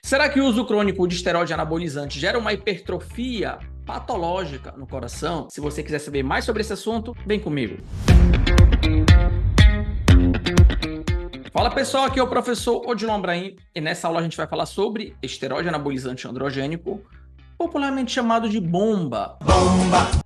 Será que o uso crônico de esteroide anabolizante gera uma hipertrofia patológica no coração? Se você quiser saber mais sobre esse assunto, vem comigo. Fala pessoal, aqui é o professor Odilon Brahim e nessa aula a gente vai falar sobre esteroide anabolizante androgênico, popularmente chamado de bomba,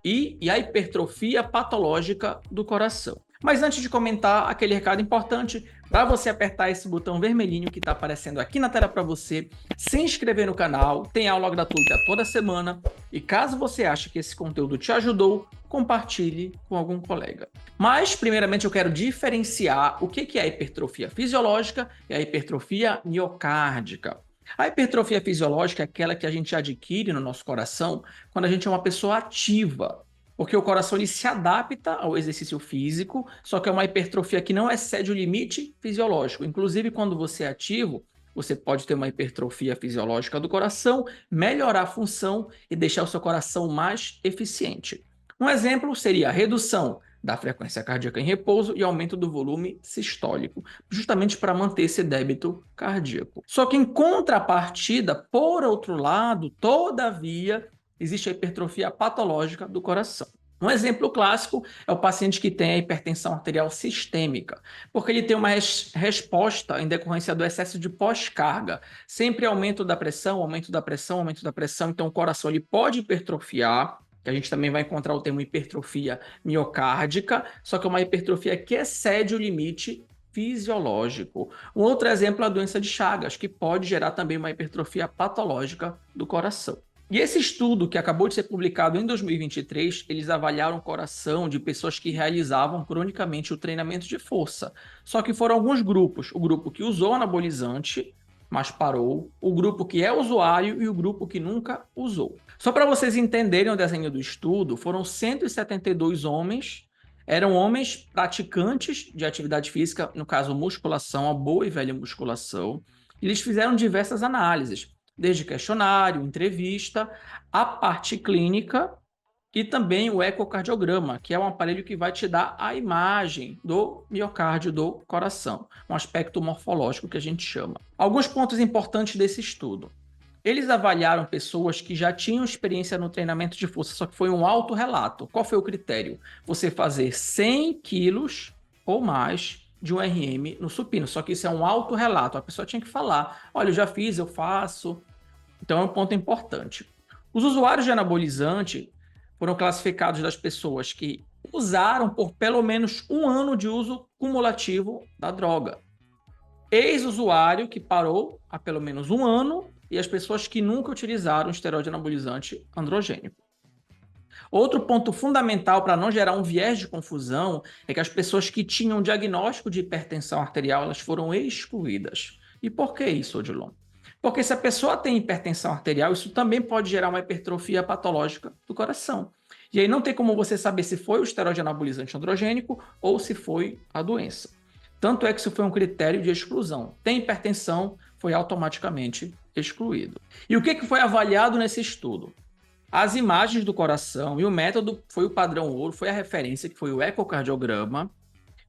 e a hipertrofia patológica do coração. Mas antes de comentar, aquele recado importante para você apertar esse botão vermelhinho que está aparecendo aqui na tela para você, se inscrever no canal, tem aula gratuita toda semana e caso você ache que esse conteúdo te ajudou, compartilhe com algum colega. Mas, primeiramente, eu quero diferenciar o que é a hipertrofia fisiológica e a hipertrofia miocárdica. A hipertrofia fisiológica é aquela que a gente adquire no nosso coração quando a gente é uma pessoa ativa, porque o coração ele se adapta ao exercício físico, só que é uma hipertrofia que não excede o limite fisiológico. Inclusive, quando você é ativo, você pode ter uma hipertrofia fisiológica do coração, melhorar a função e deixar o seu coração mais eficiente. Um exemplo seria a redução da frequência cardíaca em repouso e aumento do volume sistólico, justamente para manter esse débito cardíaco. Só que em contrapartida, por outro lado, todavia, existe a hipertrofia patológica do coração. Um exemplo clássico é o paciente que tem a hipertensão arterial sistêmica, porque ele tem uma resposta em decorrência do excesso de pós-carga. Sempre aumento da pressão, aumento da pressão, aumento da pressão. Então, o coração ele pode hipertrofiar, que a gente também vai encontrar o termo hipertrofia miocárdica, só que é uma hipertrofia que excede o limite fisiológico. Um outro exemplo é a doença de Chagas, que pode gerar também uma hipertrofia patológica do coração. E esse estudo, que acabou de ser publicado em 2023, eles avaliaram o coração de pessoas que realizavam cronicamente o treinamento de força. Só que foram alguns grupos. O grupo que usou anabolizante, mas parou, o grupo que é usuário e o grupo que nunca usou. Só para vocês entenderem o desenho do estudo, foram 172 homens, eram homens praticantes de atividade física, no caso musculação, a boa e velha musculação. Eles fizeram diversas análises, desde questionário, entrevista, a parte clínica e também o ecocardiograma, que é um aparelho que vai te dar a imagem do miocárdio do coração, um aspecto morfológico que a gente chama. Alguns pontos importantes desse estudo. Eles avaliaram pessoas que já tinham experiência no treinamento de força, só que foi um autorrelato. Qual foi o critério? Você fazer 100 quilos ou mais de um RM no supino, só que isso é um autorrelato. A pessoa tinha que falar, olha, eu já fiz, eu faço. Então é um ponto importante. Os usuários de anabolizante foram classificados das pessoas que usaram por pelo menos um ano de uso cumulativo da droga. Ex-usuário que parou há pelo menos um ano e as pessoas que nunca utilizaram esteroide anabolizante androgênico. Outro ponto fundamental para não gerar um viés de confusão é que as pessoas que tinham diagnóstico de hipertensão arterial elas foram excluídas. E por que isso, Odilon? Porque se a pessoa tem hipertensão arterial, isso também pode gerar uma hipertrofia patológica do coração. E aí não tem como você saber se foi o esteroide anabolizante androgênico ou se foi a doença. Tanto é que isso foi um critério de exclusão. Tem hipertensão, foi automaticamente excluído. E o que foi avaliado nesse estudo? As imagens do coração e o método foi o padrão ouro, foi a referência, que foi o ecocardiograma.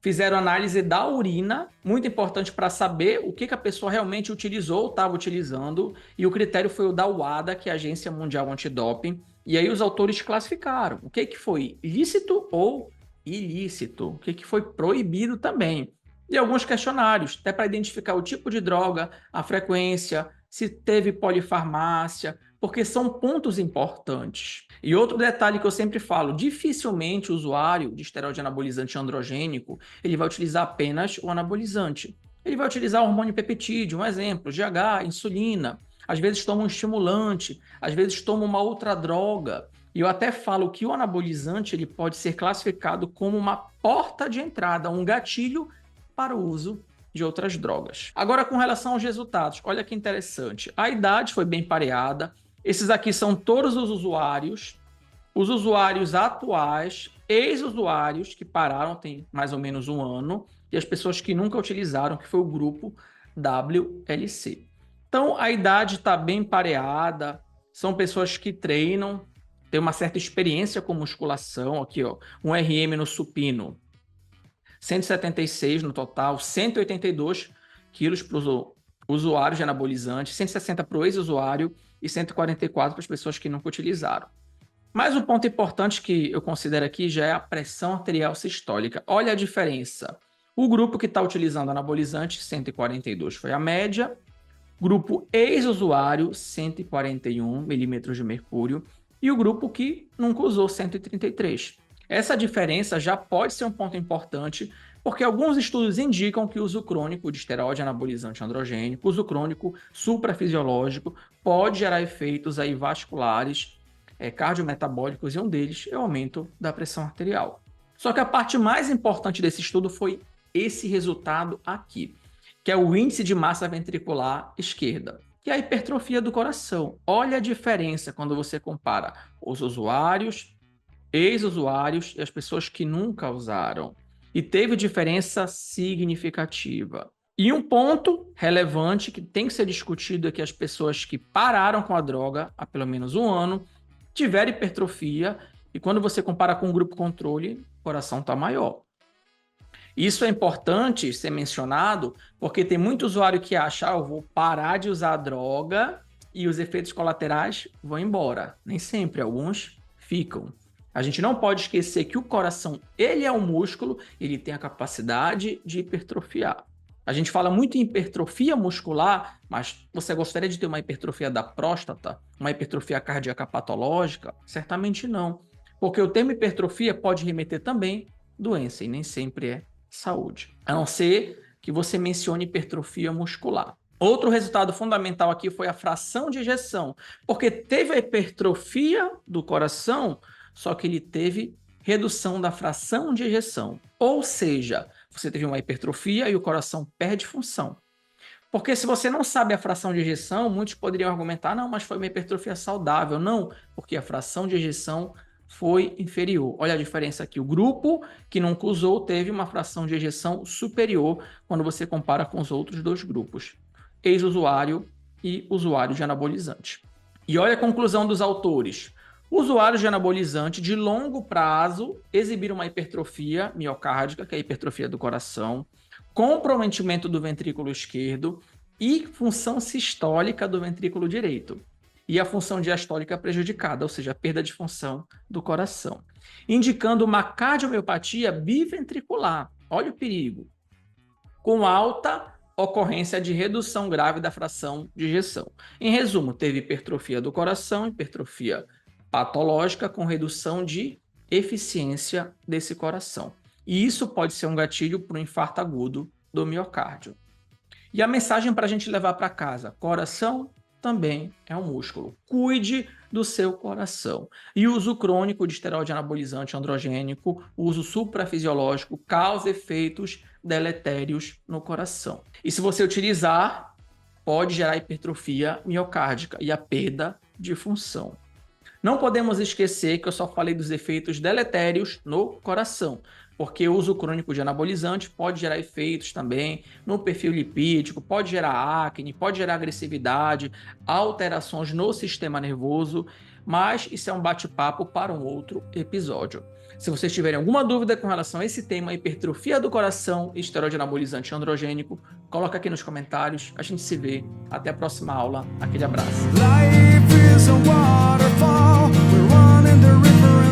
Fizeram análise da urina, muito importante para saber o que a pessoa realmente utilizou ou estava utilizando, e o critério foi o da UADA, que é a Agência Mundial Antidoping, e aí os autores classificaram o que foi lícito ou ilícito, o que foi proibido também. E alguns questionários, até para identificar o tipo de droga, a frequência, se teve polifarmácia, porque são pontos importantes. E outro detalhe que eu sempre falo, dificilmente o usuário de esteroide anabolizante androgênico, ele vai utilizar apenas o anabolizante. Ele vai utilizar o hormônio peptídeo, um exemplo, GH, insulina, às vezes toma um estimulante, às vezes toma uma outra droga. E eu até falo que o anabolizante ele pode ser classificado como uma porta de entrada, um gatilho para o uso de outras drogas. Agora, com relação aos resultados, olha que interessante. A idade foi bem pareada. Esses aqui são todos os usuários atuais, ex-usuários que pararam tem mais ou menos um ano, e as pessoas que nunca utilizaram, que foi o grupo WLC. Então, a idade está bem pareada, são pessoas que treinam, têm uma certa experiência com musculação, aqui ó, um RM no supino, 176 no total, 182 quilos para usuários de anabolizante, 160 para o ex-usuário e 144 para as pessoas que nunca utilizaram. Mas o ponto importante que eu considero aqui já é a pressão arterial sistólica. Olha a diferença. O grupo que está utilizando anabolizante, 142 foi a média. Grupo ex-usuário, 141 milímetros de mercúrio. E o grupo que nunca usou, 133. Essa diferença já pode ser um ponto importante, porque alguns estudos indicam que o uso crônico de esteroide anabolizante androgênico, uso crônico suprafisiológico, pode gerar efeitos aí vasculares, cardiometabólicos, e um deles é o aumento da pressão arterial. Só que a parte mais importante desse estudo foi esse resultado aqui, que é o índice de massa ventricular esquerda, que é a hipertrofia do coração. Olha a diferença quando você compara os usuários, ex-usuários e as pessoas que nunca usaram. E teve diferença significativa. E um ponto relevante que tem que ser discutido é que as pessoas que pararam com a droga há pelo menos um ano tiveram hipertrofia, e quando você compara com o grupo controle, o coração está maior. Isso é importante ser mencionado, porque tem muito usuário que acha, eu vou parar de usar a droga e os efeitos colaterais vão embora. Nem sempre, alguns ficam. A gente não pode esquecer que o coração, ele é um músculo, ele tem a capacidade de hipertrofiar. A gente fala muito em hipertrofia muscular, mas você gostaria de ter uma hipertrofia da próstata, uma hipertrofia cardíaca patológica? Certamente não, porque o termo hipertrofia pode remeter também doença, e nem sempre é saúde, a não ser que você mencione hipertrofia muscular. Outro resultado fundamental aqui foi a fração de ejeção, porque teve a hipertrofia do coração, só que ele teve redução da fração de ejeção. Ou seja, você teve uma hipertrofia e o coração perde função. Porque se você não sabe a fração de ejeção, muitos poderiam argumentar, não, mas foi uma hipertrofia saudável. Não, porque a fração de ejeção foi inferior. Olha a diferença aqui. O grupo que nunca usou teve uma fração de ejeção superior quando você compara com os outros dois grupos, ex-usuário e usuário de anabolizante. E olha a conclusão dos autores. Usuários de anabolizante de longo prazo exibiram uma hipertrofia miocárdica, que é a hipertrofia do coração, comprometimento do ventrículo esquerdo e função sistólica do ventrículo direito. E a função diastólica prejudicada, ou seja, a perda de função do coração, indicando uma cardiomiopatia biventricular. Olha o perigo. Com alta ocorrência de redução grave da fração de ejeção. Em resumo, teve hipertrofia do coração, hipertrofia patológica com redução de eficiência desse coração. E isso pode ser um gatilho para um infarto agudo do miocárdio. E a mensagem para a gente levar para casa: coração também é um músculo. Cuide do seu coração. E o uso crônico de esteroide anabolizante androgênico, o uso suprafisiológico, causa efeitos deletérios no coração. E se você utilizar, pode gerar hipertrofia miocárdica e a perda de função. Não podemos esquecer que eu só falei dos efeitos deletérios no coração, porque o uso crônico de anabolizante pode gerar efeitos também no perfil lipídico, pode gerar acne, pode gerar agressividade, alterações no sistema nervoso, mas isso é um bate-papo para um outro episódio. Se vocês tiverem alguma dúvida com relação a esse tema, hipertrofia do coração e esteroide anabolizante androgênico, coloca aqui nos comentários. A gente se vê. Até a próxima aula. Aquele abraço. Life is a waterfall. We're running the river.